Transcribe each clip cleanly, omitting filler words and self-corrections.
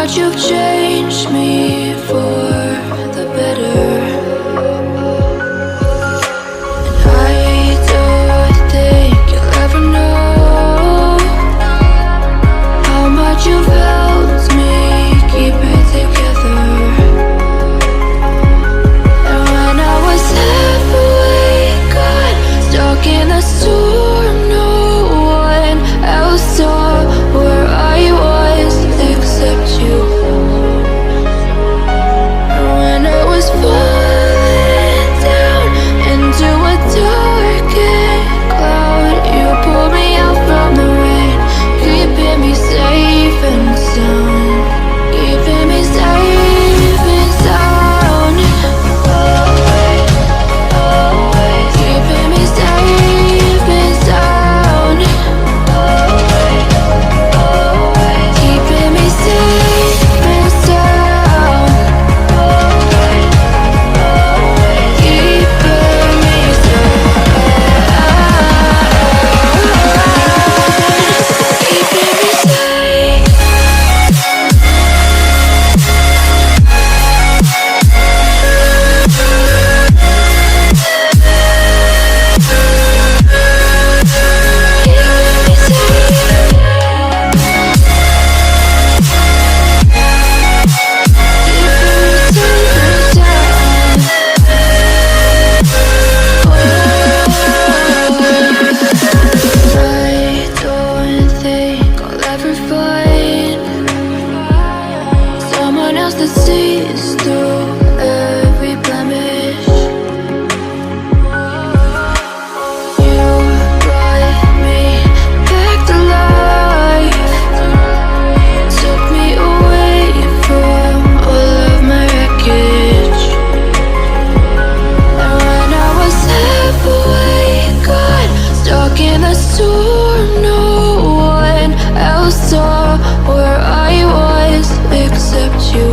much you've changed me for the better. And I don't think you'll ever know how much you've helped me keep it together. And when I was halfway gone, stuck in a storm, no one else saw where I was except you. And when I was falling down into a darkened cloud, you pulled me out from the rain, keeping me safe and sound, keeping me safe and sound. Always, always keeping me safe and sound. Always, always keeping me safe and sound. Always, always keeping me safe. Keeping me safe. I don't think I'll ever find someone else that sees through every blemish. You brought me back to life, took me away from all of my wreckage. And when I was halfway gone, stuck in a storm, no one else saw where I was except you.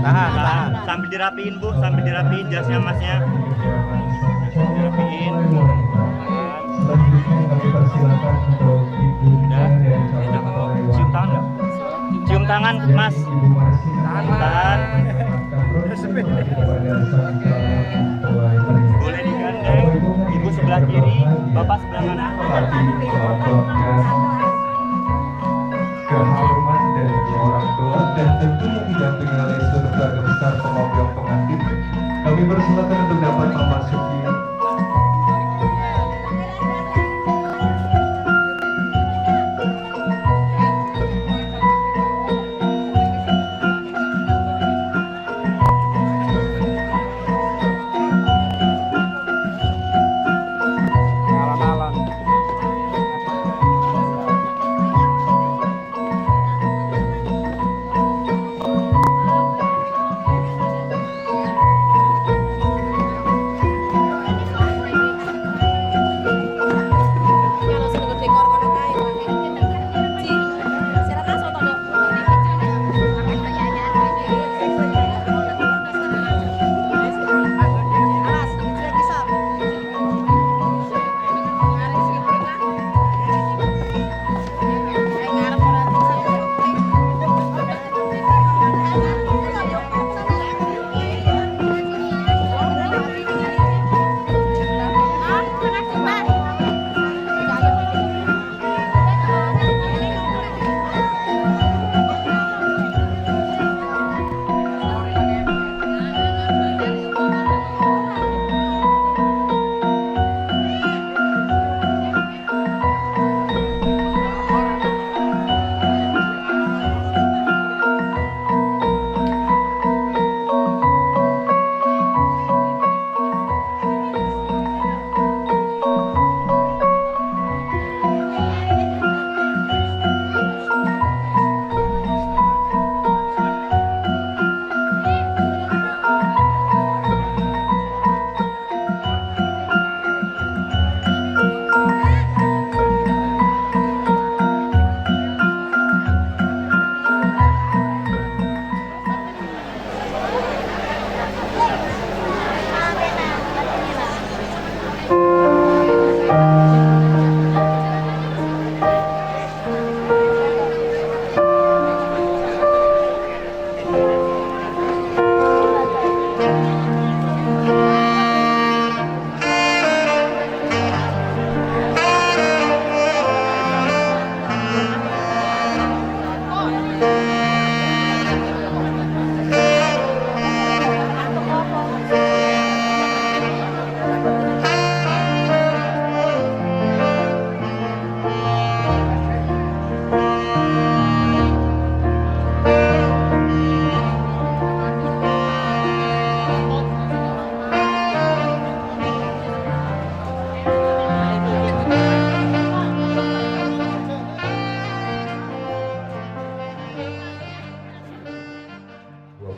Tahan. Sambil dirapiin Bu, sambil dirapiin jasnya Masnya. Dirapiin. Selanjutnya kami persilakan untuk Ibu Udah. Cium tangan nggak? Cium tangan Mas. Ibu Marsi. Tahan. Boleh digandeng. Ibu sebelah kiri, Bapak sebelah kanan. Keharuman dari orang tua dan tentunya didampingi oleh seluruh keluarga besar pengobrol pengantin. Kami persilakan untuk dapat memasuki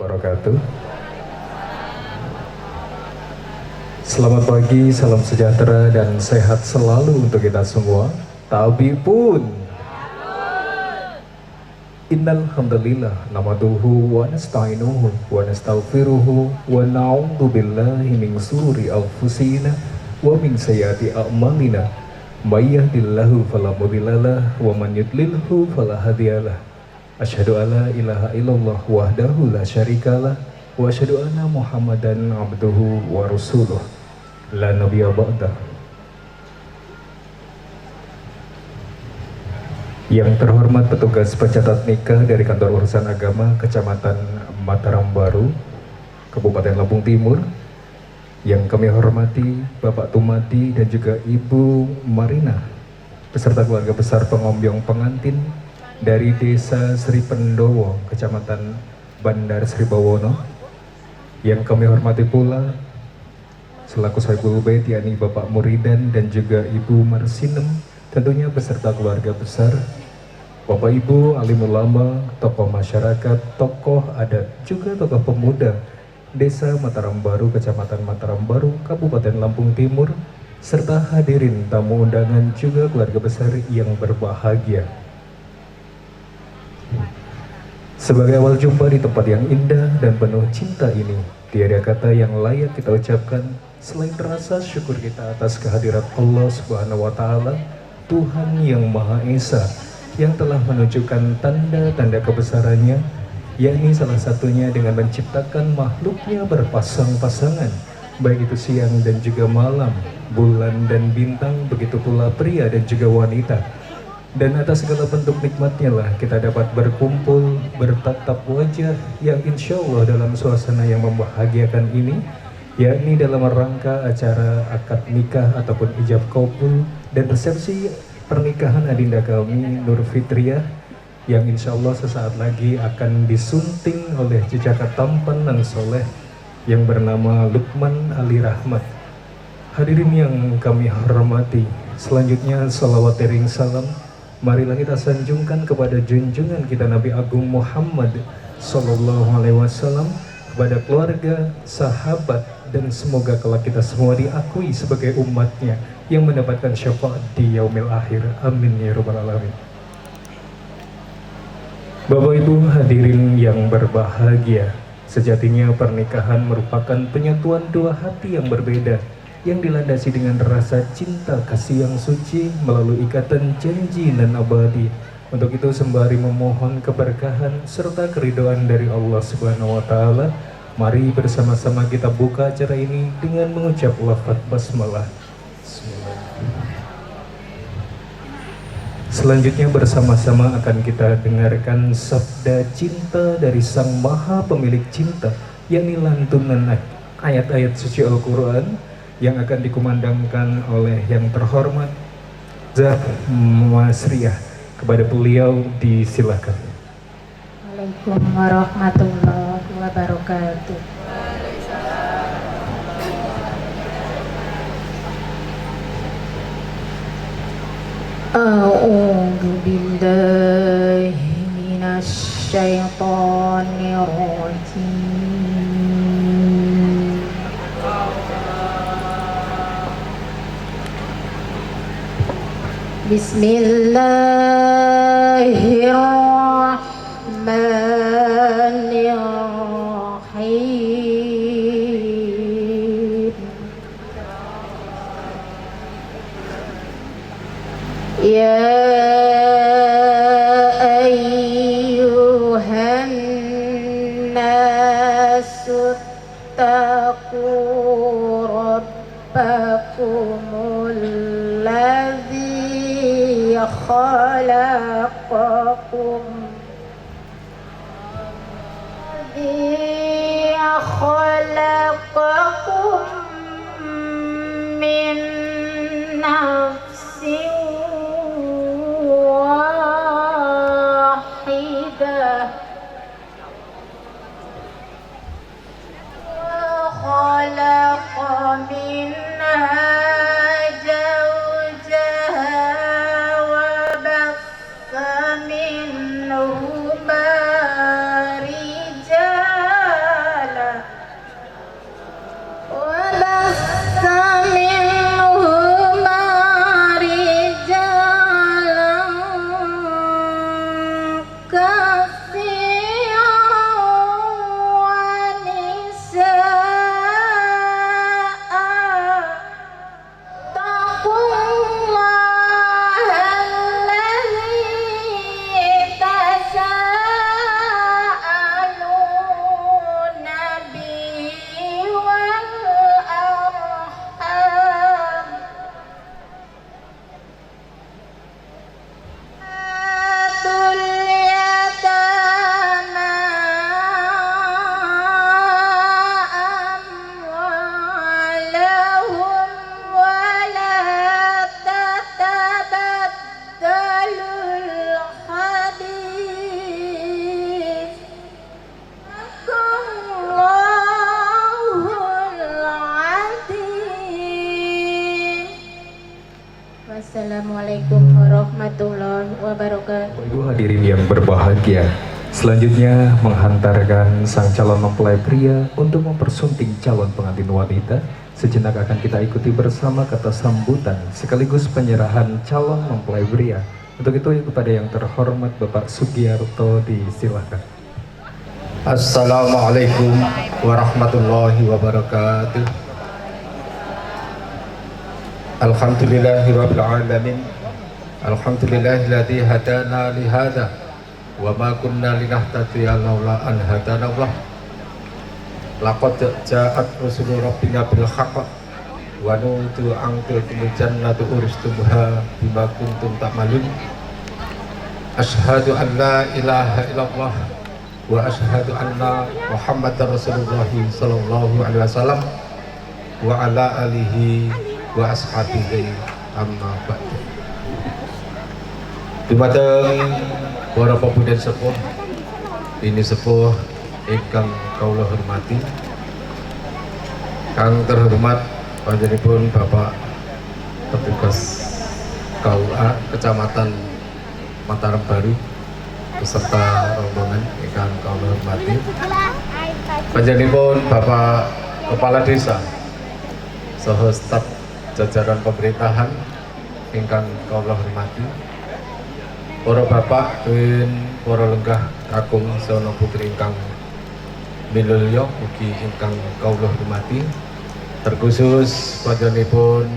wabarakatuh. Selamat pagi, salam sejahtera dan sehat selalu untuk kita semua. Tapi pun Innal hamdalillah nahmaduhu wa nasta'inuhu wa nastaghfiruhu wa na'udzu billahi min shururi anfusina wa min sayyiati a'malina. May yahdihillahu fala mudhillalah wa man yudlilhu fala hadiyalah. Asyhadu alla ilaha illallah wahdahu la syarikalah wa asyhadu anna Muhammadan abduhu wa rasuluh la nabiyya ba'dah. Yang terhormat petugas pencatat nikah dari Kantor Urusan Agama Kecamatan Mataram Baru, Kabupaten Lampung Timur, yang kami hormati Bapak Tumati dan juga Ibu Marina, beserta keluarga besar pengombyong pengantin dari Desa Sri Pendowo, Kecamatan Bandar Sri Bawono, yang kami hormati pula selaku Sohibul Bait, yakni Bapak Muridan dan juga Ibu Marsinem, tentunya beserta keluarga besar, Bapak Ibu, alim ulama, tokoh masyarakat, tokoh adat, juga tokoh pemuda Desa Mataram Baru, Kecamatan Mataram Baru, Kabupaten Lampung Timur, serta hadirin tamu undangan juga keluarga besar yang berbahagia. Sebagai awal jumpa di tempat yang indah dan penuh cinta ini, tiada kata yang layak kita ucapkan selain rasa syukur kita atas kehadirat Allah Subhanahu wa Ta'ala, Tuhan yang Maha Esa, yang telah menunjukkan tanda-tanda kebesarannya, yakni salah satunya dengan menciptakan makhluknya berpasang-pasangan, baik itu siang dan juga malam, bulan dan bintang, begitu pula pria dan juga wanita. Dan atas segala bentuk nikmatnya lah kita dapat berkumpul, bertatap wajah yang insya Allah dalam suasana yang membahagiakan ini, yakni dalam rangka acara akad nikah ataupun ijab kabul dan resepsi pernikahan adinda kami Nur Fitriah, yang insya Allah sesaat lagi akan disunting oleh jejaka tampan dan soleh yang bernama Lukman Ali Rahmat. Hadirin yang kami hormati, selanjutnya salawat ring salam marilah kita sanjungkan kepada junjungan kita Nabi Agung Muhammad Sallallahu Alaihi Wasallam, kepada keluarga, sahabat, dan semoga kelak kita semua diakui sebagai umatnya yang mendapatkan syafaat di yaumil akhir. Amin ya rabbal alamin. Bapak Ibu hadirin yang berbahagia, sejatinya pernikahan merupakan penyatuan dua hati yang berbeda, yang dilandasi dengan rasa cinta kasih yang suci melalui ikatan janji dan abadi. Untuk itu sembari memohon keberkahan serta keridhaan dari Allah Subhanahu wa Ta'ala, mari bersama-sama kita buka acara ini dengan mengucap lafaz basmalah. Selanjutnya bersama-sama akan kita dengarkan sabda cinta dari Sang Maha Pemilik Cinta, yakni lantunan ayat-ayat suci Al-Quran yang akan dikumandangkan oleh yang terhormat Zah Masriah. Kepada beliau disilakan. Waalaikumsalam warahmatullahi wabarakatuh. A'udzu billahi minasy syaithanir rajim. Bismillahirrahmanirrahim. Ya ayyuhan nasu taqu rabbakumul ladzi khalaqakum min nafsin wahidah wa khalaqa minha Wassalamualaikum warahmatullahi wabarakatuh. Ibu hadirin yang berbahagia, selanjutnya menghantarkan sang calon mempelai pria untuk mempersunting calon pengantin wanita. Sejenak akan kita ikuti bersama kata sambutan sekaligus penyerahan calon mempelai pria. Untuk itu kepada yang terhormat Bapak Sugiarto disilakan. Assalamualaikum warahmatullahi wabarakatuh. Alhamdulillahirabbil alamin. Alhamdulillahilladzi hadana li hadza wa ma kunna linahtadiya laula an hadana Allah. Laqad ja'at rusulu rabbina bil haqq wa nutu an tilkumul jannatu uristumuha bima kuntum ta'malun. Asyhadu an la ilaha illallah wa asyhadu anna Muhammadar Rasulullah sallallahu alaihi wasallam wa ala alihi wa ashabihi amma ba'du. Dumateng para pemuda sepuh ini sepuh ingkang kaula hormati, kang terhormat panjenenganipun Bapak petugas KUA Kecamatan Mataram Baru beserta rombongan ingkang kaula hormati, panjenenganipun Bapak Kepala Desa saha staf jajaran pemerintahan ingkang kaula hormati, para bapak dan para lenggah kakung sono putri ingkang minulya ugi ingkang kaula hormati, terkhusus panjenenganipun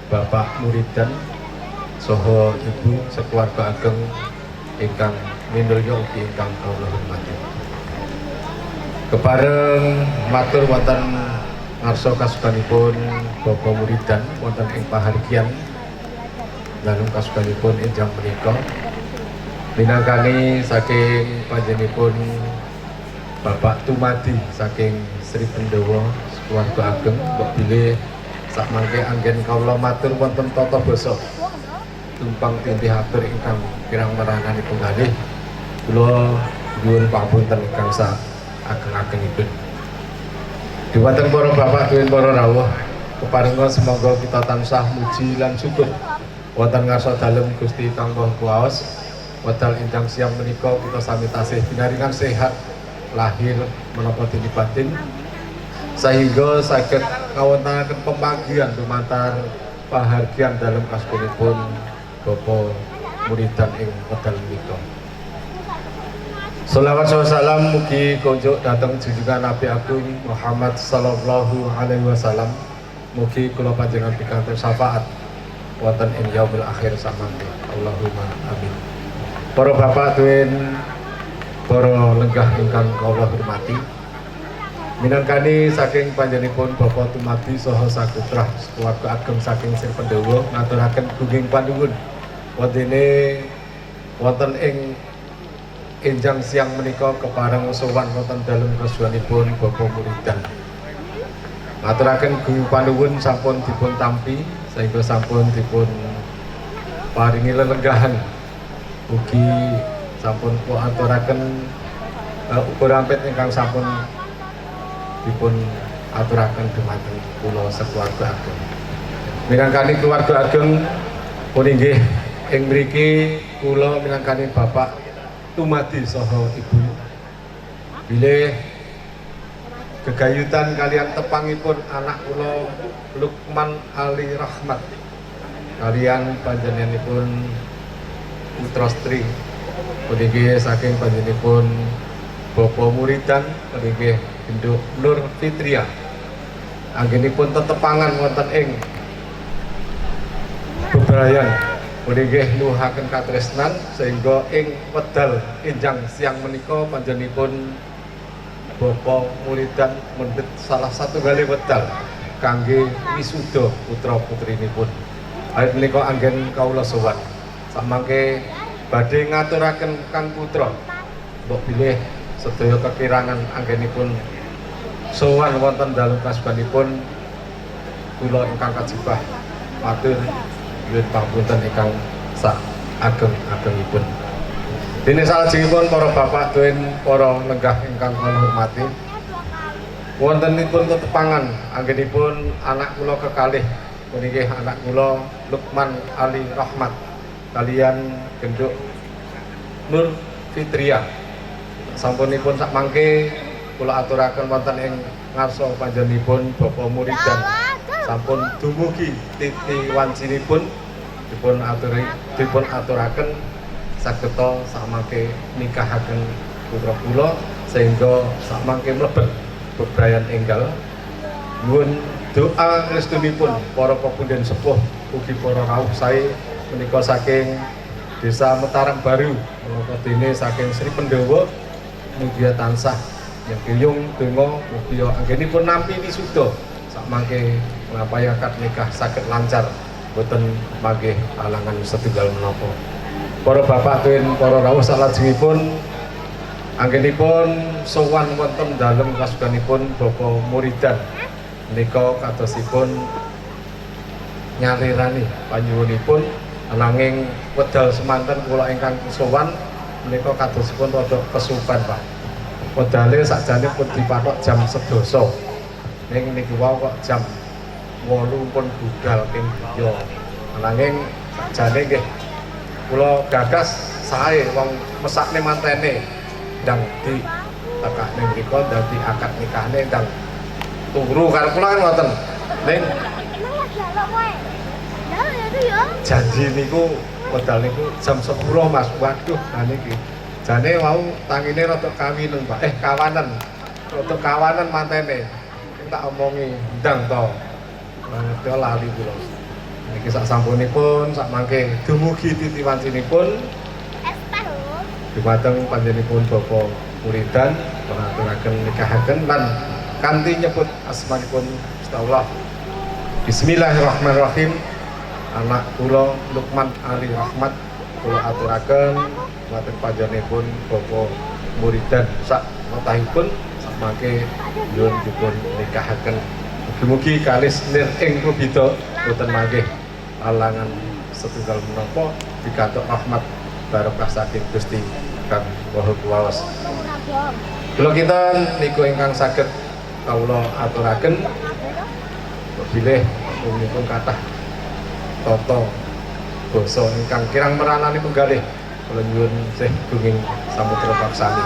Bapak Muridan saha ibu sekeluarga ageng ingkang minulya ugi ingkang kaula hormati. Kepareng matur wonten ngarsa kasukanipun Bapak Muridan wonten ing pahargyan dalem kasukanipun enjang menika minangkani saking panjenenganipun Bapak Tumadi saking Sri Pendowo keluarga ageng mbok bilih sak mangke anggen kawula matur wonten tata basa tumpang tindih atur ingkang kirang maranani penggalih kula nyuwun pangapunten ingkang sak ageng-agengipun. Dumateng para bapak dan para rawuh keparenga semoga kita tansah muji lan syukur wonten ngarsa dalem Gusti kang Maha Kuwaos. Wedal ingkang siang menika kita sami tasih pinaringan sehat lahir menapa dini batin sehingga saged ngawontenaken pemanggihan dumantar pahargyan dalem kasukunipun Bapak Muridan ing wedal menika. Sholawat salam mugi konjuk dateng junjungan Nabi Agung Muhammad sallallahu alaihi wasallam. Mugi kula panjenengan pikantuk syafaat wonten ing yaumil akhir samangke. Allahumma amin. Para bapak dan para lenggah ingkang kula hormati, minangkani saking panjenenganipun Bapak Tumadi saha saputra keluarga ageng saking Sri Pendowo ngaturaken gunging panuwun wonten ing enjang siang menika kepareng sowan wonten dalem kasuwanipun Bapak Muridan. Ngaturaken gunging panuwun sampun dipun tampi sehingga sampun dipun paringi lelenggahan ugi sampun kula aturaken ukur ampit ingkang sampun dipun aturaken dumateng kula sekeluarga ageng. Minangkani keluarga ageng puninggih ing mriki kula minangkani Bapak Tumadi saha ibu bilih gegayutan kalian tepangipun anak kula Lukman Ali Rahmat kalian panjenenganipun putra stri punika saking panjenenganipun Bapak Muridan punika Induk Nur Fitria anggenipun tetepangan wonten ing bebrayan punika nuhaken katresnan sehingga ing wedal enjang siang menika panjenenganipun Bapak Muridan mendhet salah satu kali wedal kangge wisuda putra putrinipun. Awit menika anggen kawula sowan samangke badhe ngaturaken kang putra mbok bilih sedaya kekirangan anggenipun sowan wonten dalem kasubanipun kula ingkang kajebah matur nyuwun pangapunten ingkang sak ageng-agengipun. Dene salajengipun para bapak dan para lenggah ingkang kula hormati, wontenipun tetepangan anggenipun anak kula kekalih punika anak kula Lukman Ali Rahmat kalian Genduk Nur Fitria. Sampunipun sak mangke kula aturaken wonten ing ngarsa panjenenganipun Bapak Muridan sampun dumugi titi wancinipun dipun aturaken sageta samangke nikahaken putra kula sehingga samangke mlebet bebrayan enggal nyuwun doa restunipun para pepunden sepuh ugi para rawuh sae menika saking Desa Mataram Baru menika dene saking Sri Pendawa mugia tansah yang kiyung donga mugia anggenipun nampi wisuda samangke ngapahi akad nikah saged lancar boten manggih halangan setunggal menapa. Para bapak tuwin para rawuh salajengipun anggenipun sowan wonten dalem kasuganipun Bapak Muridan menika kadosipun nyalirani panyuwunipun ananging wedal semanten kula ingkang sowan menika kadosipun rada kesupen Pak. Wedale sakjane pun dipatok jam 11. Ning niki wau kok jam 8 pun budal ing yo. Ananging sakjane nggih kula gagas sae wong mesakne mantene ndang di tekakne mriku dadi akad nikahne ndang turu karo kula kan ngoten. Ning janji niku wedal niku jam 10 Mas. Waduh, nah niki jane wau tangine rada kawinen Pak. Kawanan. Rada kawanan mantene. Tak omongi ndang to. Nah, lali kula. Niki sak sampunipun sak mangke dumugi titiwancinipun dumateng panjenenganipun Bapak Muridan pangaturaken nikahaken lan kanthi nyebut asmanipun Astagfirullah. Bismillahirrahmanirrahim. Anak kula Lukman Ali Rahmat kula aturaken dumateng panjenenganipun Bapak Muridan sak motahipun sak mangke nyuwun dipun nikahaken. Mugi-mugi kalis nir ing rubida boten manggih alangan setunggal menapa pikantuk rahmat barokah saking Gusti Kang Maha Kuwaos. Kula kinten niku ingkang saged kawula aturaken bilih umumipun kathah tata basa ingkang kirang meranani penggalih kula nyuwun sih gunging samutra paksani.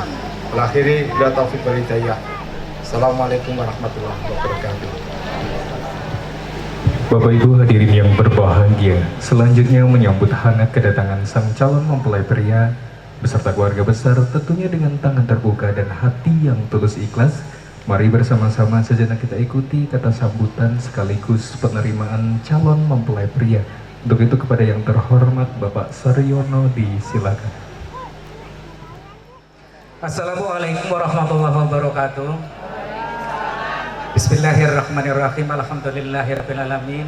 Akhiri bila taufik wal hidayah. Assalamualaikum warahmatullahi wabarakatuh. Bapak Ibu hadirin yang berbahagia, selanjutnya menyambut hangat kedatangan sang calon mempelai pria beserta keluarga besar, tentunya dengan tangan terbuka dan hati yang tulus ikhlas. Mari bersama-sama sejenak kita ikuti kata sambutan sekaligus penerimaan calon mempelai pria. Untuk itu kepada yang terhormat Bapak Saryono disilakan. Assalamualaikum warahmatullahi wabarakatuh. Bismillahirrahmanirrahim. Alhamdulillahirabbil alamin.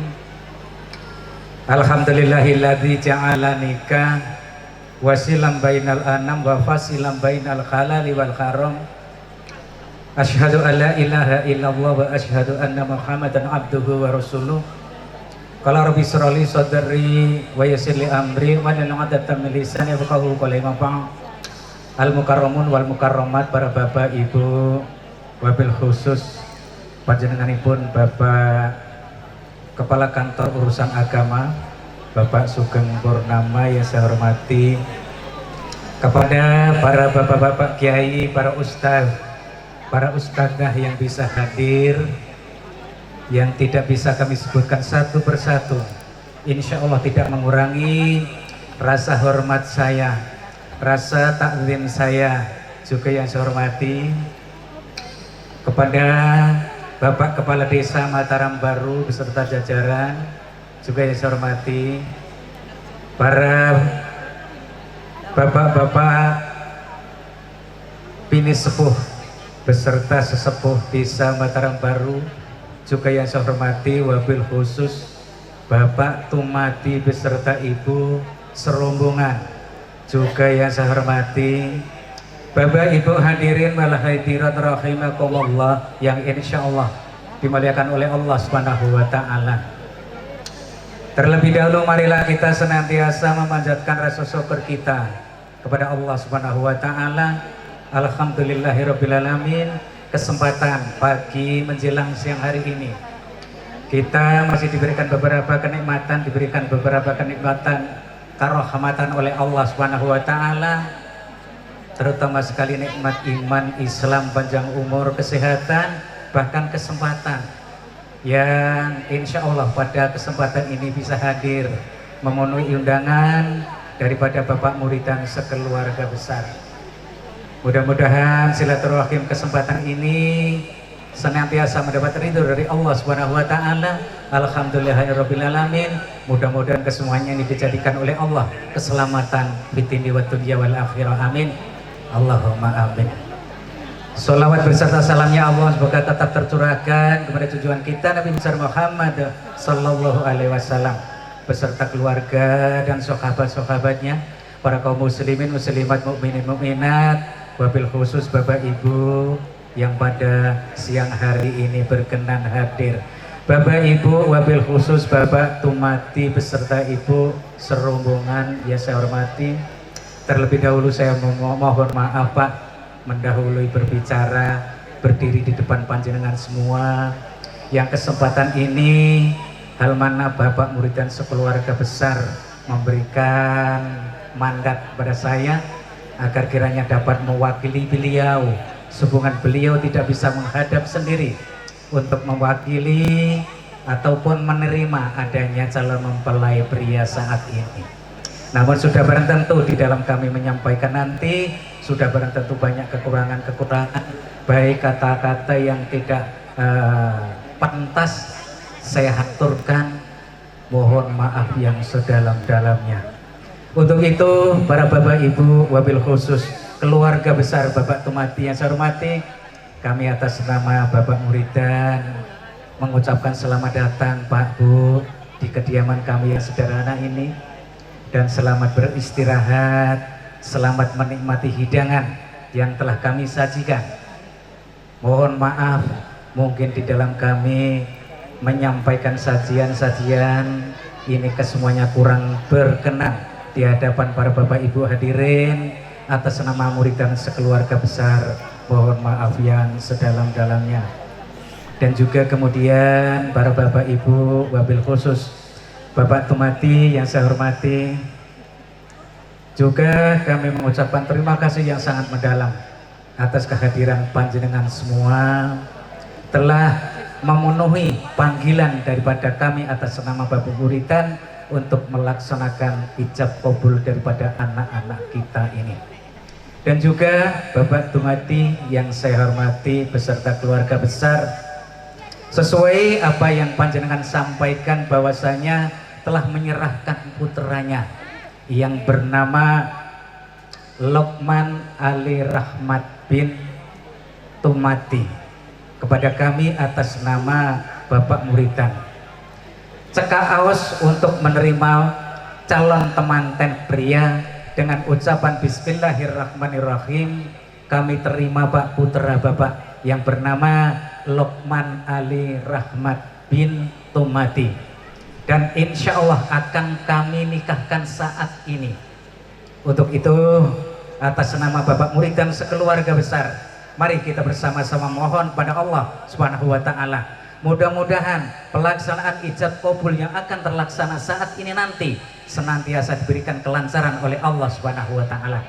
Alhamdulillahilladzi ja'ala nikah wasilam bainal anam wa fasilam bainal halali wal haram. Asyhadu an la ilaha illallah wa asyhadu anna Muhammadan abduhu wa rasuluh. Qala rabbi shrahli sadri wa yassir li amri wa hlul 'uqdatam min lisani yafqahu qawli. Al mukarramun wal mukarramat, para bapak ibu, wabil khusus panjenenganipun Bapak Kepala Kantor Urusan Agama Bapak Sugeng Purnama yang saya hormati, kepada para bapak-bapak kiai, para ustaz, para ustadzah yang bisa hadir, yang tidak bisa kami sebutkan satu persatu, insya Allah tidak mengurangi rasa hormat saya, rasa takzim saya, juga yang saya hormati kepada Bapak Kepala Desa Mataram Baru beserta jajaran, juga yang saya hormati para bapak-bapak bini sepuh beserta sesepuh Desa Mataram Baru, juga yang saya hormati wabil khusus Bapak Tumati beserta Ibu serombongan, juga yang saya hormati Bapak Ibu hadirin wal hadirat rahimakumullah yang insya Allah dimuliakan oleh Allah Subhanahu wa Ta'ala. Terlebih dahulu marilah kita senantiasa memanjatkan rasa syukur kita kepada Allah Subhanahu wa Ta'ala. Alhamdulillahirabbil alamin. Kesempatan pagi menjelang siang hari ini kita masih diberikan beberapa kenikmatan, karahmatan oleh Allah Subhanahu wa Ta'ala, terutama sekali nikmat iman, Islam, panjang umur, kesehatan, bahkan kesempatan yang insya Allah pada kesempatan ini bisa hadir memenuhi undangan daripada Bapak Muridan sekeluarga besar. Mudah-mudahan silaturahim kesempatan ini senantiasa mendapat ridho dari Allah Subhanahu wa taala. Alhamdulillahirabbil alamin. Mudah-mudahan kesemuanya ini dijadikan oleh Allah keselamatan fitni wa dunya wal akhirah. Amin. Allahumma amin. Salawat berserta salamnya Allah semoga tetap tercurahkan kepada tujuan kita Nabi besar Muhammad sallallahu alaihi wasallam beserta keluarga dan sahabat-sahabatnya, para kaum muslimin muslimat, mukminin mukminat, wabil khusus Bapak Ibu yang pada siang hari ini berkenan hadir. Bapak Ibu, wabil khusus Bapak Tumati beserta Ibu serombongan yang saya hormati. Terlebih dahulu saya mohon maaf Pak, mendahului berbicara, berdiri di depan panjenengan semua. Yang kesempatan ini hal mana Bapak murid dan sekeluarga besar memberikan mandat kepada saya agar kiranya dapat mewakili beliau. Sehubungan beliau tidak bisa menghadap sendiri untuk mewakili ataupun menerima adanya calon mempelai pria saat ini. Namun sudah barang tentu di dalam kami menyampaikan nanti sudah barang tentu banyak kekurangan-kekurangan, baik kata-kata yang tidak pantas saya haturkan, mohon maaf yang sedalam-dalamnya. Untuk itu para Bapak Ibu wabil khusus keluarga besar Bapak Tumati yang saya hormati, kami atas nama Bapak Muridan mengucapkan selamat datang Pak Bu di kediaman kami yang sederhana ini, dan selamat beristirahat, selamat menikmati hidangan yang telah kami sajikan. Mohon maaf mungkin di dalam kami menyampaikan sajian-sajian ini kesemuanya kurang berkenan di hadapan para Bapak Ibu hadirin. Atas nama murid dan sekeluarga besar mohon maaf yang sedalam-dalamnya. Dan juga kemudian para Bapak Ibu wabil khusus Bapak Tumati yang saya hormati, juga kami mengucapkan terima kasih yang sangat mendalam atas kehadiran panjenengan semua telah memenuhi panggilan daripada kami atas nama Bapak Muridan untuk melaksanakan ijab kabul daripada anak-anak kita ini. Dan juga Bapak Tumati yang saya hormati beserta keluarga besar, sesuai apa yang panjenengan sampaikan bahwasanya telah menyerahkan putranya yang bernama Lokman Ali Rahmat bin Tumati kepada kami atas nama Bapak Muridan. Cekak aos untuk menerima calon temanten pria dengan ucapan Bismillahirrahmanirrahim. Kami terima Pak putra Bapak yang bernama Lokman Ali Rahmat bin Tumati, dan insya Allah akan kami nikahkan saat ini. Untuk itu atas nama Bapak murid dan sekeluarga besar, mari kita bersama-sama mohon pada Allah Subhanahu wa taala, mudah-mudahan pelaksanaan ijab kabul yang akan terlaksana saat ini nanti senantiasa diberikan kelancaran oleh Allah Subhanahu wa taala,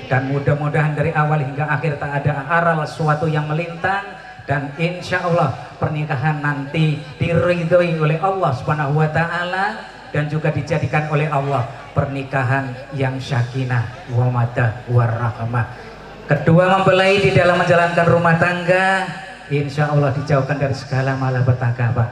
dan mudah-mudahan dari awal hingga akhir tak ada aral suatu yang melintang, dan insya Allah pernikahan nanti diridhoi oleh Allah Subhanahu wa taala dan juga dijadikan oleh Allah pernikahan yang syakinah wa mawaddah warahmah. Kedua mempelai di dalam menjalankan rumah tangga insya Allah dijauhkan dari segala malapetaka Pak.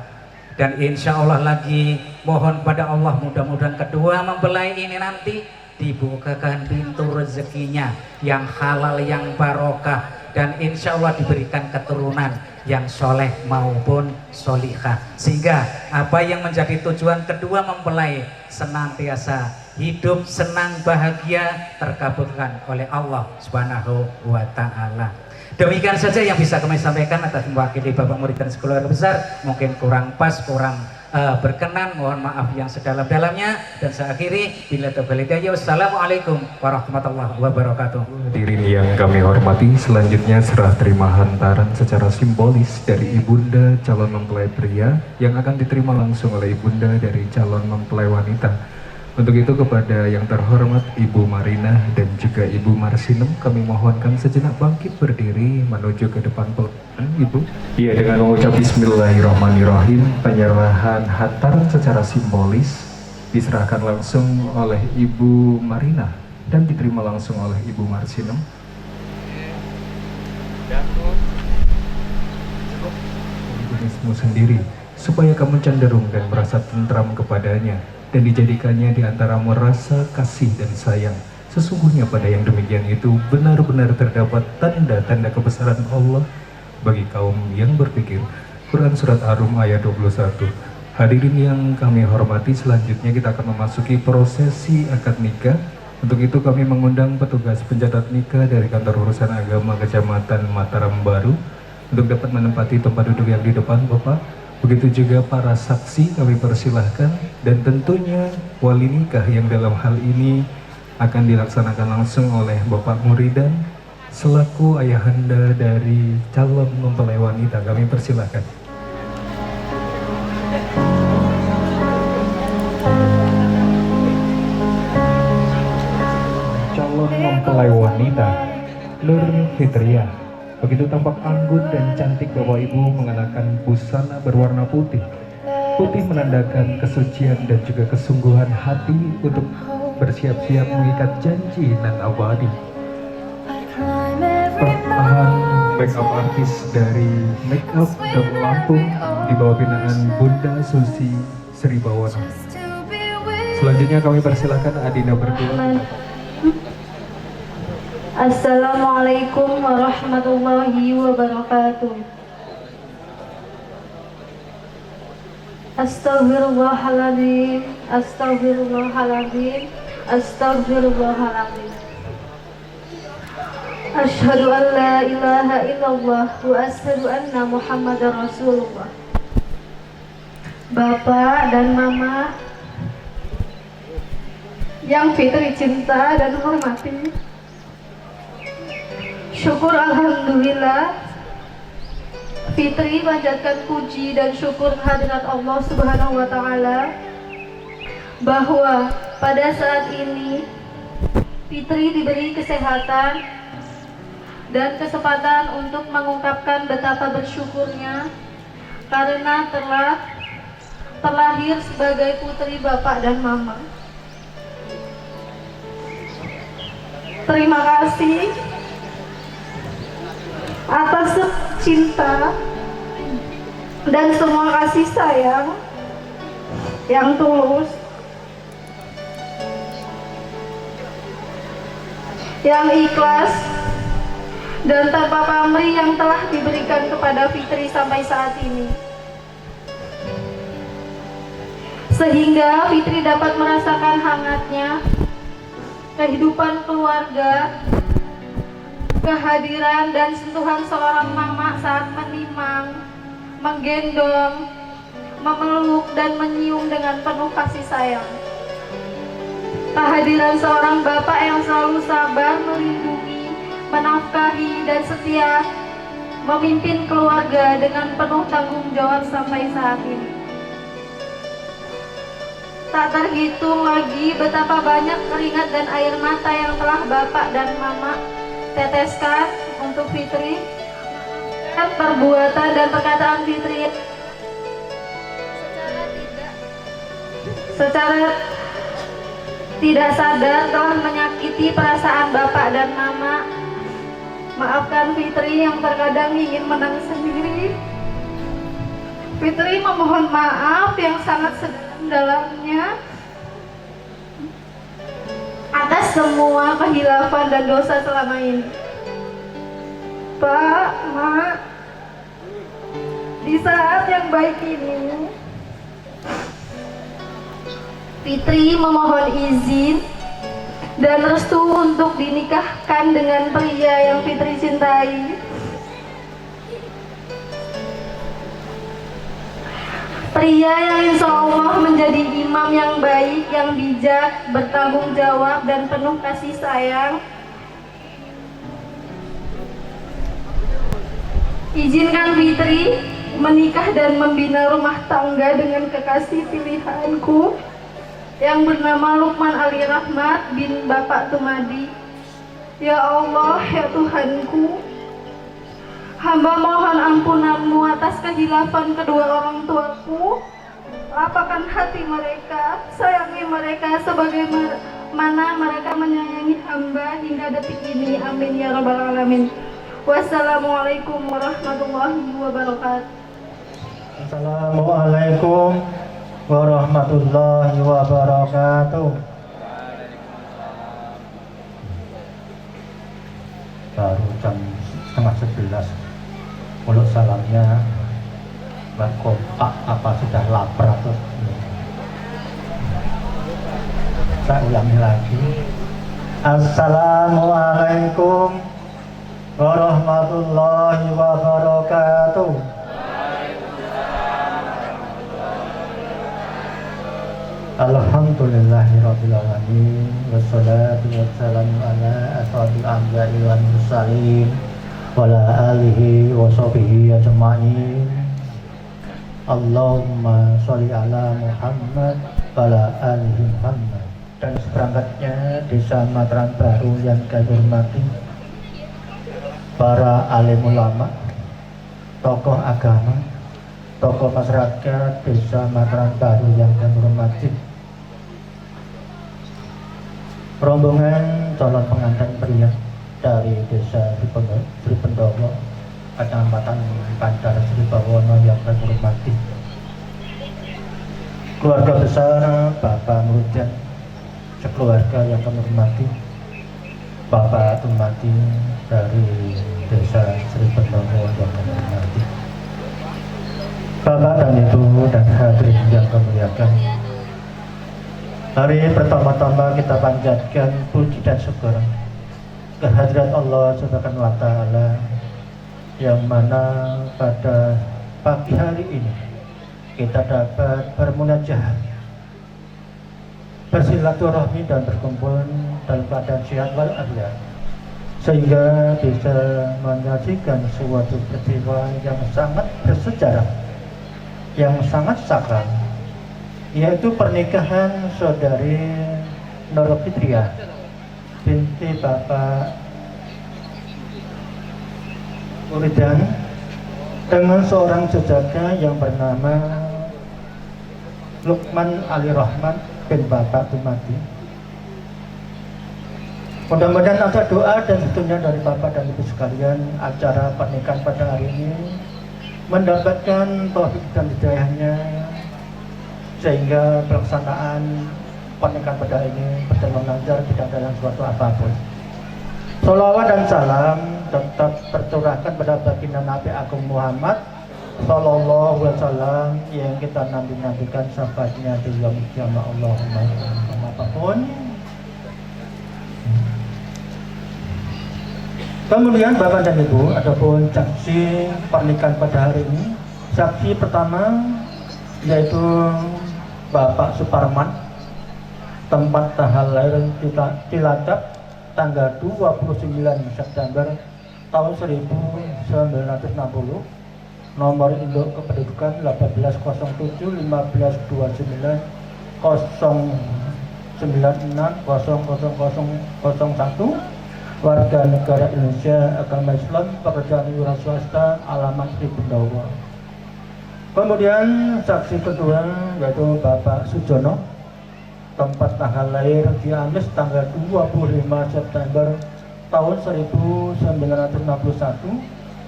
Dan insya Allah lagi mohon pada Allah mudah-mudahan kedua mempelai ini nanti dibukakan pintu rezekinya yang halal, yang barokah, dan insya Allah diberikan keturunan yang soleh maupun solihah, sehingga apa yang menjadi tujuan kedua mempelai senantiasa hidup senang bahagia terkabulkan oleh Allah Subhanahu wa taala. Demikian saja yang bisa kami sampaikan atas mewakili Bapak murid dan sekeluarga besar. Mungkin kurang pas, kurang berkenan, mohon maaf yang sedalam-dalamnya, dan saya akhiri bila taufiq hidayah. Wassalamualaikum warahmatullahi wabarakatuh. Hadirin yang kami hormati, selanjutnya serah terima hantaran secara simbolis dari ibunda calon mempelai pria yang akan diterima langsung oleh ibunda dari calon mempelai wanita. Untuk itu kepada yang terhormat Ibu Marina dan juga Ibu Marsinem, kami mohonkan sejenak bangkit berdiri menuju ke depan pelakon Ibu. Iya, dengan mengucap Bismillahirrahmanirrahim, penyerahan hantaran secara simbolis diserahkan langsung oleh Ibu Marina dan diterima langsung oleh Ibu Marsinem. jenismu sendiri, supaya kamu cenderung dan merasa tentram kepadanya, dan dijadikannya di antaramu rasa kasih dan sayang. Sesungguhnya pada yang demikian itu benar-benar terdapat tanda-tanda kebesaran Allah bagi kaum yang berpikir. Quran Surat Ar-Rum ayat 21. Hadirin yang kami hormati, selanjutnya kita akan memasuki prosesi akad nikah. Untuk itu kami mengundang petugas pencatat nikah dari Kantor Urusan Agama Kecamatan Mataram Baru untuk dapat menempati tempat duduk yang di depan Bapak. Begitu juga para saksi kami persilahkan, dan tentunya wali nikah yang dalam hal ini akan dilaksanakan langsung oleh Bapak Muridan selaku ayahanda dari calon mempelai wanita. Kami persilahkan. Calon mempelai wanita Nur Fitriah, begitu tampak anggun dan cantik. Bapak Ibu mengenakan busana berwarna putih. Putih menandakan kesucian dan juga kesungguhan hati untuk bersiap-siap mengikat janji nan abadi. Pertahan makeup artis dari Makeup Double Lampung di bawah binaan Bunda Susi Sribawana. Selanjutnya kami persilakan Adina berdua. Assalamualaikum warahmatullahi wabarakatuh. Astaghfirullahaladzim, astaghfirullahaladzim, astaghfirullahaladzim. Asyhadu an la ilaha illallah wa asyhadu anna Muhammadar Rasulullah. Bapak dan Mama yang Fitri cinta dan hormati, syukur alhamdulillah, Fitri panjatkan puji dan syukur kehadirat Allah Subhanahu wa taala bahwa pada saat ini Fitri diberi kesehatan dan kesempatan untuk mengungkapkan betapa bersyukurnya karena telah terlahir sebagai putri Bapak dan Mama. Terima kasih atas cinta dan semua kasih sayang yang tulus, yang ikhlas, dan tanpa pamrih yang telah diberikan kepada Fitri sampai saat ini, sehingga Fitri dapat merasakan hangatnya kehidupan keluarga, kehadiran dan sentuhan seorang mama saat menimang, menggendong, memeluk dan menyium dengan penuh kasih sayang. Kehadiran seorang bapak yang selalu sabar melindungi, menafkahi dan setia memimpin keluarga dengan penuh tanggung jawab sampai saat ini. Tak terhitung lagi betapa banyak keringat dan air mata yang telah bapak dan mama teteskan untuk Fitri. Perbuatan dan perkataan Fitri secara tidak sadar telah menyakiti perasaan bapak dan mama. Maafkan Fitri yang terkadang ingin menang sendiri. Fitri memohon maaf yang sangat sedalam-dalamnya atas semua kehilafan dan dosa selama ini. Pak, Mak, di saat yang baik ini Fitri memohon izin dan restu untuk dinikahkan dengan pria yang Fitri cintai. Pria yang insya Allah menjadi imam yang baik, yang bijak, bertanggung jawab dan penuh kasih sayang. Izinkan Fitri menikah dan membina rumah tangga dengan kekasih pilihanku yang bernama Lukman Ali Rahmat bin Bapak Tumadi. Ya Allah, ya Tuhanku, hamba mohon ampunanmu atas kehilafan kedua orang tuaku. Lapangkan hati mereka, sayangi mereka sebagaimana mereka menyayangi hamba hingga detik ini. Amin ya rabbal alamin. Wassalamualaikum warahmatullahi wabarakatuh. Assalamualaikum warahmatullahi wabarakatuh. Baru jam setengah 11. Mulut salamnya Mbak kompak apa sudah lapar atau saya ulangi lagi. Assalamualaikum warahmatullahi wabarakatuh. Alhamdulillahirabbil alamin wassalatu wassalamu ala asyrofil anbiya'i wal mursalin wa ala alihi wa sahbihi ajma'in. Allahumma sholli ala Muhammad wa ala alihi Muhammad. Dan seperangkatnya Desa Mataram Baru yang kami hormati, para alim ulama, tokoh agama, tokoh masyarakat Desa Mataram Baru yang kami hormati, rombongan calon pengantin pria dari Desa Sri Pendowo, Kecamatan Bandar Sri Bawono yang kami hormati, keluarga besar Bapak Nurudin, sekeluarga yang kami hormati, Bapak Tumati dari Desa Sri Pendowo yang kami hormati, Bapak dan Ibu dan hadirin yang kami muliakan. Hari pertama-tama kita panjatkan puji dan syukur kehadirat Allah Subhanahu wa Ta'ala, yang mana pada pagi hari ini kita dapat bermunajat, bersilaturahmi dan berkumpul dalam keadaan sehat walafiat, sehingga bisa menyaksikan suatu peristiwa yang sangat bersejarah, yang sangat sakral, yaitu pernikahan saudari Nur Fitriah binti Bapak Muridan dengan seorang jejaka yang bernama Lukman Ali Rahmat bin Bapak Tumati. Mudah-mudahan ada doa dan tentunya dari Bapak dan Ibu sekalian, acara pernikahan pada hari ini mendapatkan taufik dan hidayahnya, sehingga pelaksanaan pernikahan pada ini berjalan lancar, tidak ada yang suatu apapun. Sholawat dan salam tetap tercurahkan pada baginda Nabi Agung Muhammad Sallallahu Alaihi Wasallam yang kita nantikan syafaatnya di yaumil qiyamah. Allahumma apapun. Kemudian Bapak dan Ibu, adapun saksi pernikahan pada hari ini, saksi pertama yaitu Bapak Suparman, tempat tanggal lahir Cilacap, tanggal 29 September tahun 1960, nomor induk kependudukan 1807-150960001, warga negara Indonesia, agama Islam, pekerjaan wira swasta, alamat Sri Pendowo. Kemudian saksi kedua yaitu Bapak Sujono, tempat tanggal lahir Ciamis, tanggal 25 September tahun 1961,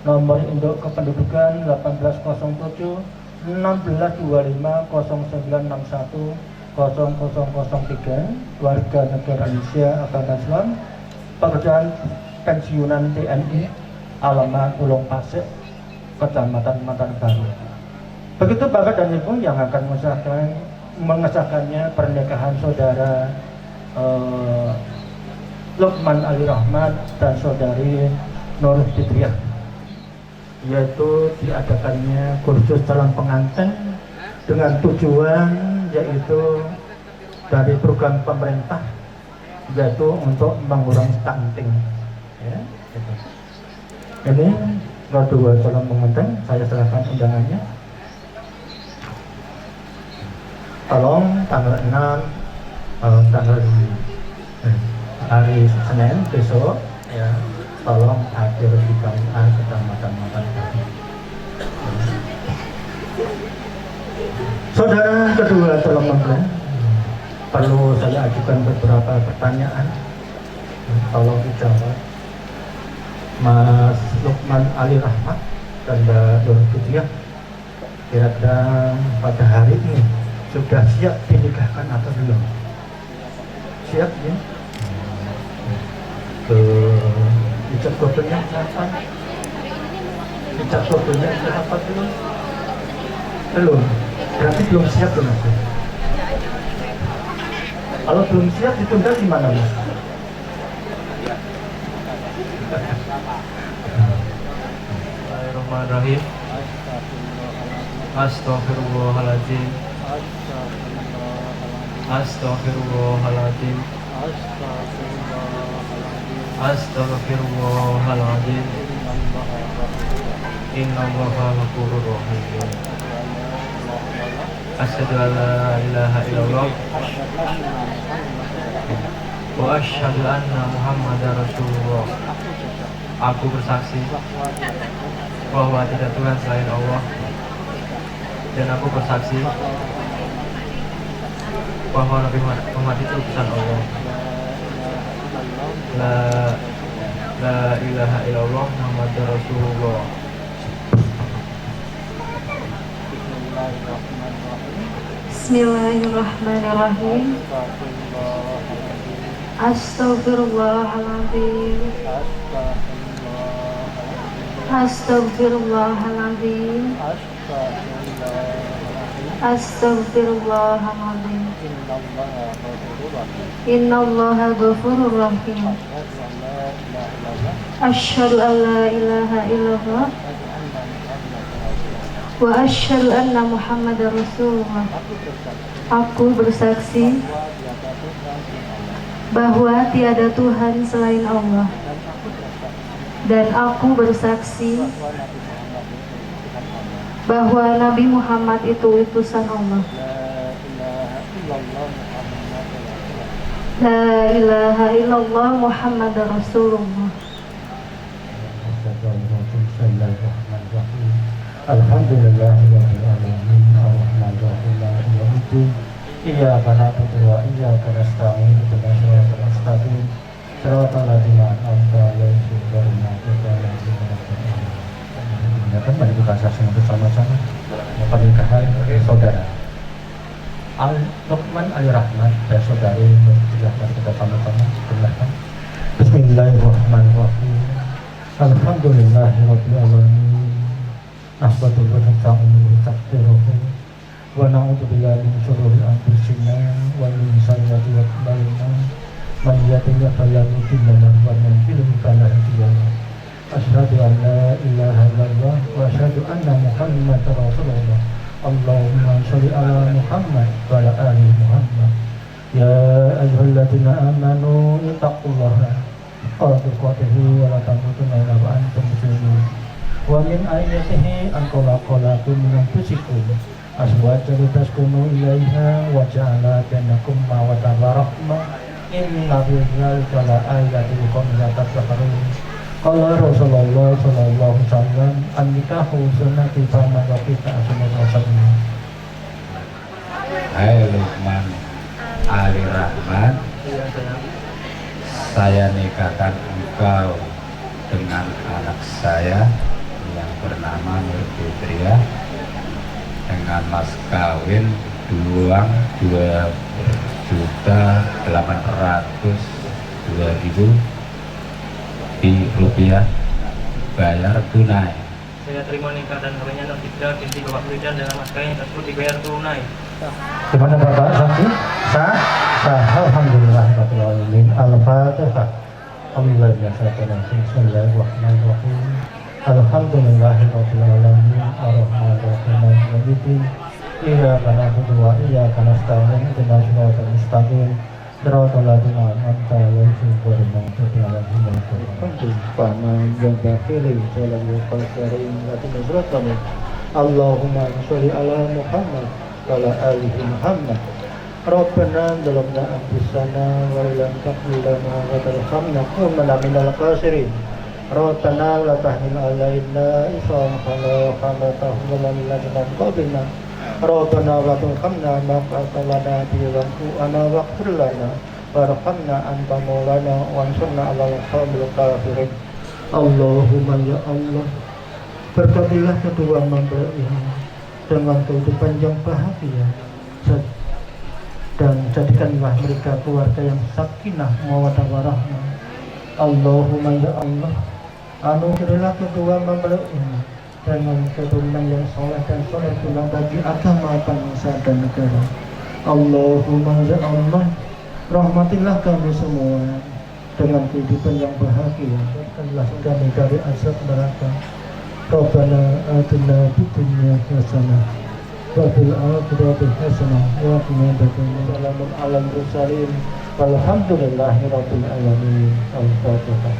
nomor induk kependudukan 1807-1625-0961-0003, warga negara Indonesia, agama Islam, pekerjaan pensiunan TNI, alamat Pulau Pasir, Kecamatan Mataram Baru. Begitu Bapak dan Ibu yang akan mengesahkannya pernikahan saudara Lukman Ali Rahmat dan saudari Nur Fitriah, yaitu diadakannya kursus calon pengantin dengan tujuan yaitu dari program pemerintah, yaitu untuk mengurangi stunting. Ya, gitu. Ini kedua calon pengantin, saya serahkan undangannya. Tolong tanggal 6 tanggal hari Senin besok ya, tolong hadir di KUA Kecamatan Mataram Baru. Saudara kedua calon pengantin, perlu saya ajukan beberapa pertanyaan, tolong dijawab. Mas Lukman Ali Rahmat dan Mbak Nur Fitriah, kira-kira pada hari ini sudah siap dinikahkan atau belum? Siap ya? Ijab kabulnya siapa? Ijab kabulnya siapa belum? Belum. Berarti belum siap tuh Mas. Kalau belum siap ditunda gimana Mas? Bismillahirrahmanirrahim. Astaghfirullahaladzim. Astaghfirullahaladzim. Astaghfirullahaladzim. Innallaha ghafurur rahim. Asyhadu an la ilaha illallah wa asyhadu anna Muhammadar Rasulullah. Aku bersaksi bahwa tidak Tuhan selain Allah, dan aku bersaksi bahwa Nabi Muhammad itu utusan Allah. La ilaha illallah Muhammadur Rasulullah. Bismillahirrahmanirrahim. Astaghfirullahaladzim. Astaghfirullahaladzim. Astaghfirullahaladzim. Innallaha ghafurur rahim. Asyhadu an la ilaha illallah wa asyhadu anna Muhammadar Rasulullah. Aku bersaksi bahwa tiada Tuhan selain Allah, dan aku bersaksi bahwa Nabi Muhammad itu utusan Allah. La ilaha illallah Muhammadar Rasulullah. Alhamdulillahirabbil alamin arrahmanirrahim maliki yaumiddin iyyaka na'budu wa iyyaka nasta'in ihdinas siratal mustaqim siratal ladzina an'amta 'alaihim ghairil maghdubi 'alaihim waladdallin. Ya kan mari kita saksikan bersama-sama pernikahan saudara Al Luqman Ali Rahmat dan saudari silahkan kita sama-sama silahkan. Bismillahirrahmanirrahim. Alhamdulillahirabbil alamin. Nahmaduhu wa nasta'inuhu wa nastaghfiruh wa na'udzu billahi min shururi anfusina wa min sayyiati a'malina. Man yahdihillahu fala mudilla lahu wa man yudlil fala hadiya lahu. Asyhadu an la ilaha illallah wa asyhadu anna Muhammadar Rasulullah. Allahumma shalli ala Muhammad wa ala ali Muhammad. Ya ayyuhalladzina amanu ittaqullaha haqqa tuqatih wa la tamutunna illa wa antum muslimun. Wa min ayatihi an khalaqalakum min anfusikum azwajan litaskunu ilaiha wa ja'ala bainakum mawaddatan wa rahmah. Inna fi dzalika laayatin liqaumin yatafakkarun. Qala Rasulullah sallallahu alaihi wasallam an-nikahu sunnati faman waqita sunnatan. Hai Luqman Ali Rahmat, saya nikahkan engkau dengan anak saya yang bernama Nur Fitriah dengan mas kawin uang 2.800.000 di rupiah, bayar tunai. Saya terima nikah dan kawinnya Nur Fitriah binti Bapak Wildan dengan mas kawin tersebut dibayar tunai. Gimana Bapak saksi? Sah? Sah. Alhamdulillahirabbil alamin. Al-Fatihah. Bismillahirrahmanirrahim. Alhamdulillahirabbil alamin. Arrahmanirrahim. Maliki yaumiddin. Iyyaka na'budu wa iyyaka nasta'in. Ihdinas siratal mustaqim. Siratal ladzina an'amta 'alaihim ghairil maghdubi 'alaihim waladdallin. Faman yabtaghi salam al-karim wa Allahumma sholli ala Muhammad wa ala ali Muhammad. Rabbana zalamna anfusana wa lam taghfir lana wa tarhamna kunna minal khasirin. Rabbana la tahmil alaina isran kama hamaltahu 'alal ladzina min qablina. Rabbana wa tarhamna ma qatalana bi ana waghfir lana warhamna anta maulana wansurna 'alal qawmil kafirin. Allahumma ya Allah, berkatilah kedua mempelai dengan kehidupan yang bahagia, dan jadikanlah mereka keluarga yang sakinah mawaddah warahmah. Allahumma ya Allah, anugerahilah kedua mempelai ini dengan keturunan yang soleh dan soleh pula bagi agama, bangsa dan negara. Allahumma ya Allah, rahmatilah kami semua dengan kehidupan yang bahagia, jadikanlah kami dari azab neraka. Rabbana atina fid dunya hasanah wa fil akhirati hasanah wa qina adzabannar. Salamun alal mursalin walhamdulillahi rabbil alamin. Al-Fatihah.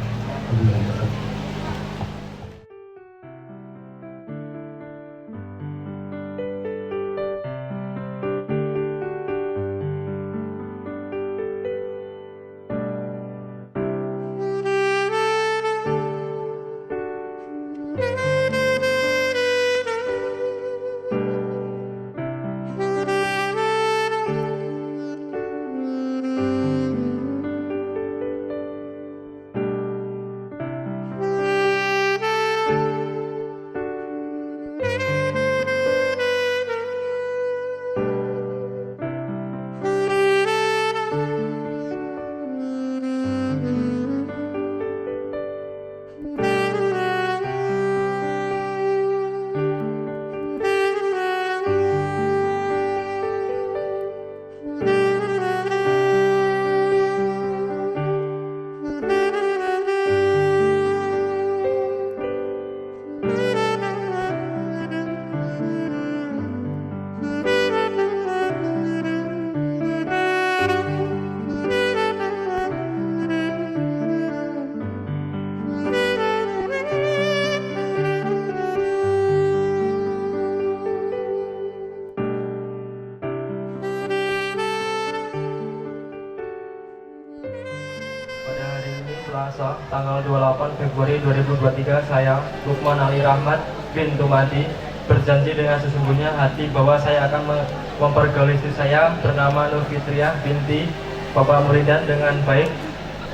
Selasa, tanggal 28 Februari 2023, saya, Lukman Ali Rahmat bin Tumadi, berjanji dengan sesungguhnya hati bahwa saya akan mempergauli istri saya bernama Nur Fitriah binti Bapak Muridan dengan baik.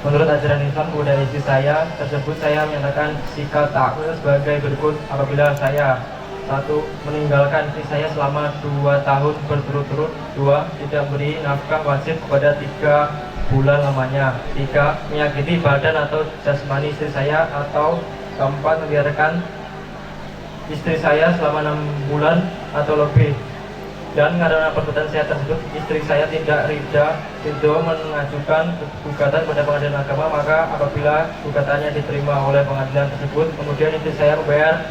Menurut ajaran Islam kepada istri saya tersebut, saya menyatakan sikap takwil sebagai berikut. Apabila saya 1. Meninggalkan istri saya selama 2 tahun berturut-turut. 2. Tidak beri nafkah wajib kepada 3 bulan lamanya. 3. Menyakiti badan atau jasmani istri saya. Atau 4. Membiarkan istri saya selama 6 bulan atau lebih. Dan karena perbuatan saya tersebut, istri saya tidak ridho mengajukan gugatan pada pengadilan agama, maka apabila gugatannya diterima oleh pengadilan tersebut, kemudian istri saya membayar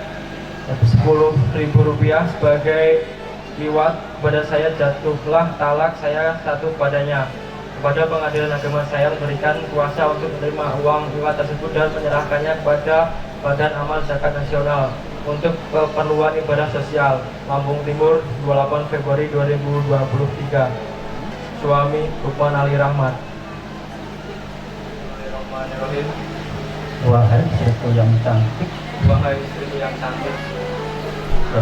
Rp10.000 sebagai liwat kepada saya, jatuhlah talak saya 1 padanya. Kepada pengadilan agama saya memberikan kuasa untuk menerima uang liwat tersebut dan menyerahkannya kepada Badan Amal Zakat Nasional untuk keperluan ibadah sosial. Lampung Timur, 28 Februari 2023. Suami Lukman Ali Rahmat. Bismillahirrahmanirrahim. Wahai istriku yang cantik, Wahai istriku yang cantik,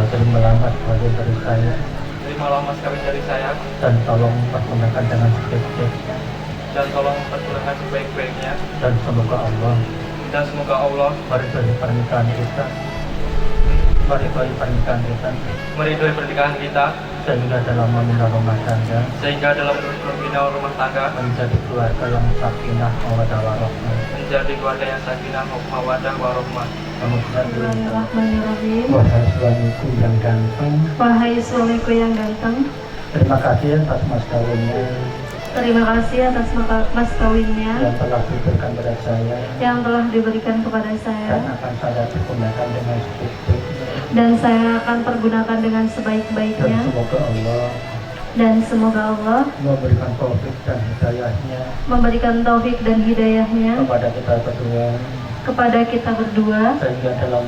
terimalah mas kawin dari saya, terimalah mas kawin dari saya, dan tolong pergunakan dengan sebaik-baiknya, dan tolong pergunakan sebaik-baiknya, dan semoga Allah meridhoi pernikahan kita, meridhoi pernikahan kita, sehingga dalam membina rumah tangga menjadi keluarga yang sakinah mawaddah warahmah. Bismillahirrahmanirrahim. Wahai suamiku yang ganteng, Wahai suamiku yang ganteng, terima kasih atas mas kawinnya terima kasih atas mas kawinnya yang telah diberikan kepada saya, yang telah diberikan kepada dan saya, akan saya pergunakan dengan sebaik-baiknya, dan saya akan pergunakan dengan dan sebaik-baiknya, dan semoga Allah memberikan taufik dan hidayahnya kepada kita berdua, sehingga dalam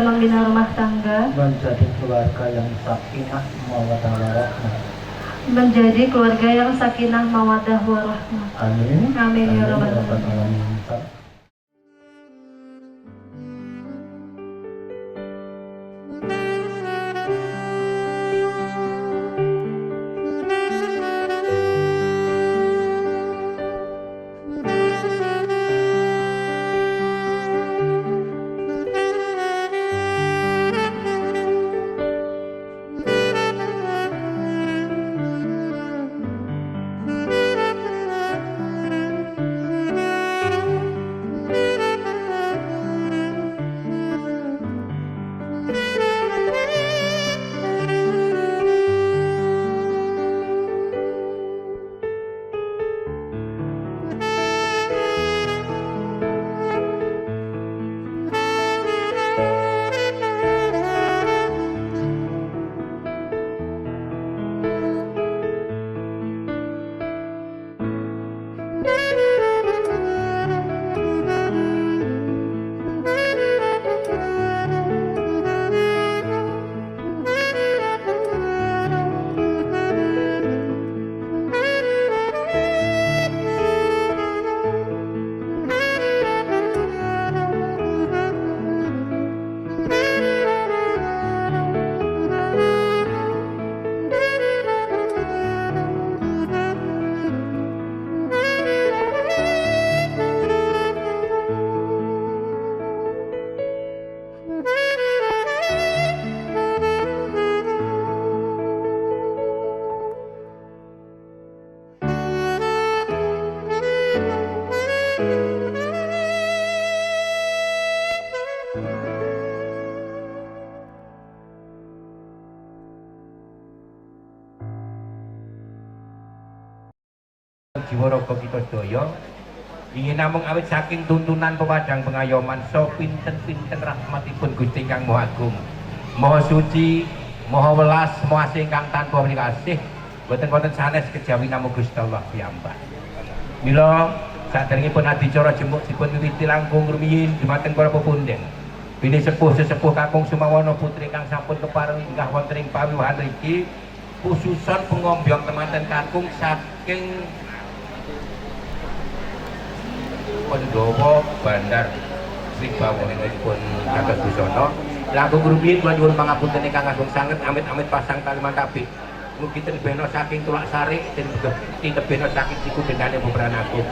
membina rumah tangga menjadi keluarga yang sakinah mawaddah warahmah. menjadi keluarga yang sakinah mawaddah warahmah. Amin. Amin ya rabbal Amin. alamin. jiwa raga kita sedaya ingin namung awit saking tuntunan pepadang pengayoman so pinten-pinten rahmatipun Gusti ingkang Maha Agung, Maha Suci, Maha Welas, Maha Asih ingkang tanpa welas, boten wonten sanes kejawi namung Gusti Allah piyambak. Mila saderengipun adicara jemuk dipun wiwiti langkung rumiyin dumateng para pepundhen. Bini sepuh-sesepuh kakung Sumawana putri kang sampun kepareng inggah wonten ing pawiwahan mriki khususon pengombyong temanten kakung saking Pendowo Bandar Sribawonipun Gatot Busana. Langkung rumiyin kula nyuwun pangapunten ingkang agung sanget amit-amit pasang Kalimantabi. Mugi tinebena saking tulak sari tinebena saking siku bendane Bubaran Agung.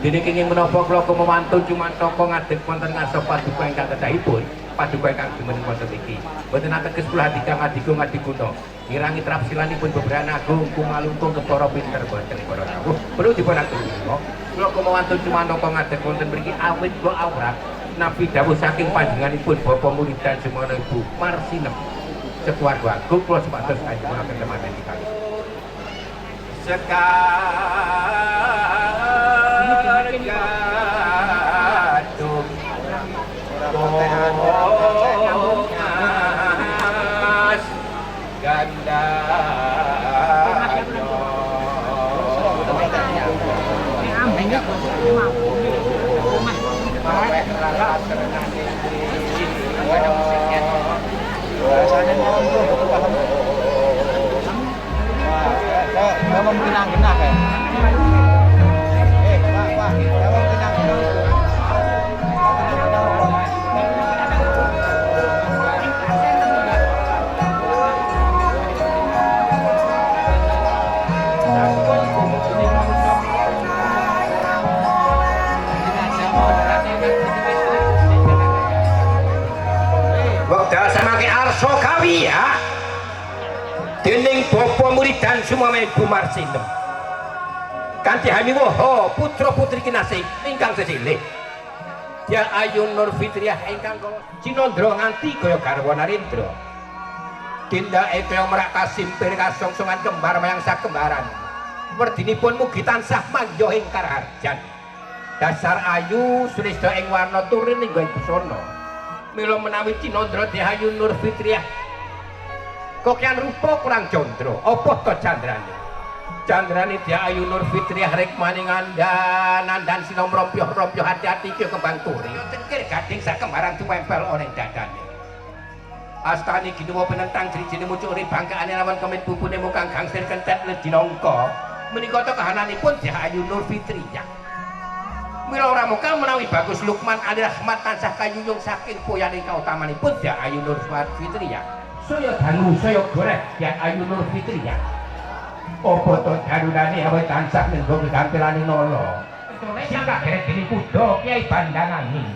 Dene kenging menapa kula kumantun cumantaka ngadeg wonten ngarsa paduka ingkang kedahipun, paduka ingkang jumeneng wonten iki. Boten ateges kula hadika ngadigung ngadiguna. Ngirangi trapsilanipun Bubaran Agung kumalungkung kepara pinter boten para rawuh. Perlu dipun aturi kula kumantun cumantaka ngadeg wonten mriki awit kula awrat nabi dawuh saking panjenenganipun Bapa Muridan Semana Ibu Marsinem. Sekuarga agung kula supados kanjengaken temanten kali. Sekargadung Bongas Ganda Rasanya ngomong tuh paham. Wah, nggak mau genah-genah ya. Pak, nggak mau genah-genah. Arso kawi ya dening Bapa Muridan Semana Ibu Marsinem kanthi hamiwaha putra putri kinasih ingkang sesilih Dia Ayu Nur Fitriah ingkang kala Cinandra nganti kaya garwa Narendra tindake kaya merak kasimpir kasongsongan kembar mayang sakembaran werdinipun mugi tansah mangya ing karaharjan dasar ayu sulista ing warna turin ing busana. Mila menawi Cinandra Ayu Nur Fitriah kokian rupa kurang condro apa to candrane candrane Ayu Nur Fitriah rek maning nandan sinom rompyoh-rompyoh hati-hati ki kembang turi cengkir gading sakembaran tuwempel ana ing dadane astane ginuwa penentang jrijine mucuk ri bangkaane lawan kemet bubune mukang gangsir kentet ledinangka menika to kahananipun Ayu Nur Fitriah. Mila ora muka menawi Bagus Lukman Ali Rahmat tansah kayuyung saking poyane kautamanipun Ayu Nur Fitriah. Saya dangu saya goreh Ayu Nur Fitriah. Apa to darunane awet tansah nenggo gampilane nala. Sing kageret dene kuda Kyai Bandangani.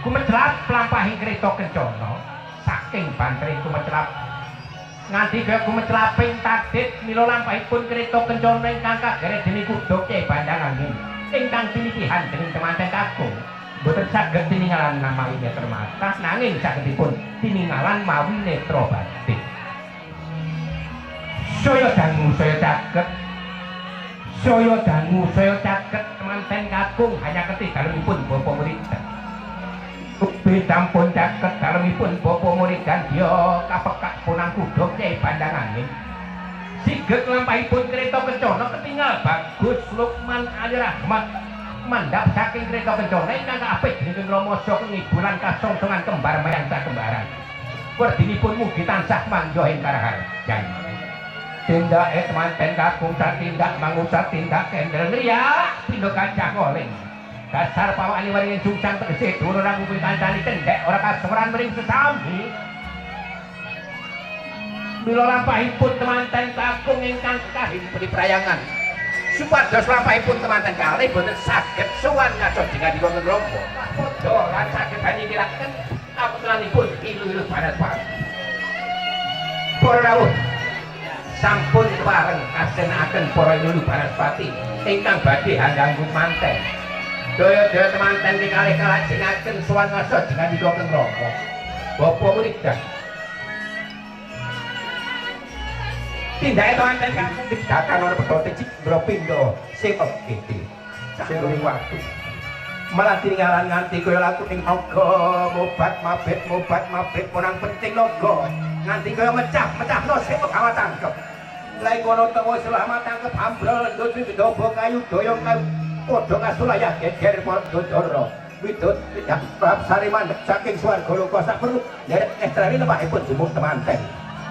Kumecelap pelampahi kereta kencana saking bantere kumecelap nganti kaya kumecelaping tadit mila lampahipun kereta kencana ingkang kageret dene kuda Kyai Bandangani. Ingkang tinikihan dening temanten kakung boten saged tiningalan mawi netra mata nanging sagedipun tiningalan mawi netra batin. Saya dangu saya caket temanten kakung hanya ketik dalemipun Bapa Muridan. Ubi sampun caket dalemipun Bapa Muridan dia kapekak punang kuda Kyai Bandangani. Sigeg lampahipun kereta kencana ketinggal Bagus Lukman Ali Rahmat mandhap saking kereta kencana ingkang kaapit dening Ramaja ngiburan kasongsongan kembar mayang sakembaran. Werdinipun mugi tansah mangya ing karaharjan. Tindake temanten kakung satindak mangusat tindak kendel riya pindha kancah koling. Dasar pawakane waringin sungsang tegese durung ora kuwi kancane cendhek ora kasoran mring sesami. Mila lampahipun temanten kakung ingkang kahimpun prayangan supados lampahipun temanten kalih boten saged sowan ngaco dengan wonten Rama padha lan saged nyingkiraken apunanipun ilu-ilu Bharatwati. Para rawuh sampun kepareng kasenaken para ilu Bharatwati ingkang badhe handhangun manten. Daya-daya temanten kalih kalajengaken sowan ngaco dengan wonten Rama. Bapa Muridan Tindake temanten kampung didakar ana pedhote Cindra Pindha sing gede. Sing waktu. Malah tinggalan nganti kaya laku ning naga mobat mabit punang penting naga nganti kaya mecah-mecahno sing gawa tangkep. Lah kono tawa selamat tangkep ambrol ndut dobo kayu doyong kayu padha kasulaya geger Pandadara. Widut tidak bab sari mandheg saking swarga loka sak perlu derek estrani lemahipun jumuk temanten.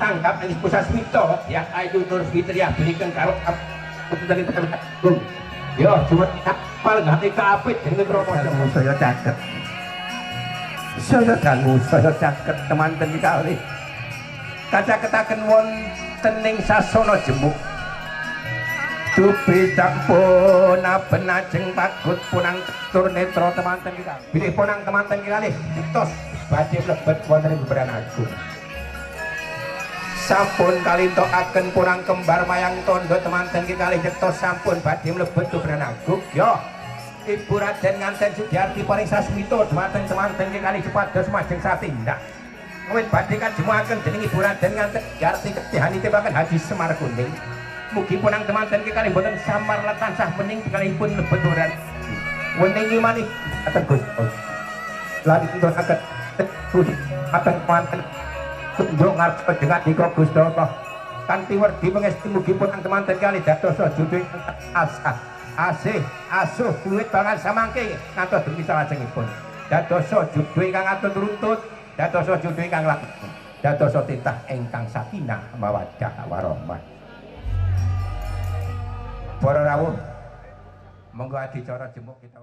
Tangkap ing pusat swita ya Ayu Nur Fitriah beliken karo dari teman. Yo cuma kapal ganti kapit dengan romo saya caket. Saya caket temanten kali. Kacaketaken wonten ing sasana jemuk. Dupi tampun aben ajeng pagut punang tur netra temanten kita. Bilih punang temanten kali tos badhe mlebet wonten ing beberan agung. Sampun kalintokaken punang kembar mayang tondo temanten kali tos sampun badhe mlebet beberan agung. Yo Ibu Raden nganten Sudiarti paring sasmita temanten kali supados majeng satindak. Wit badhe kajemuaken dening Ibu Raden nganten Sudiarti kedihanipun Haji Semar Kuning. Mugi punang temanten kali boten samar lan tansah mening kalipun lebet oran. Wonten ing manih aten Gusti. Lan ingkang saged aten temanten tunjuk ngarep dengan dika Gusti Allah. Kanthi werdi pangesti mugi punang temanten kali dadosa judul asah. Asih asuh duit bangan samangke ngantos demi salajengipun. Dadosa judul ingkang atun runtut, dadosa judul ingkang lakukan. Dadosa titah ingkang sakinah mawaddah warahmah. Para rawuh monggo adicara jemuk kita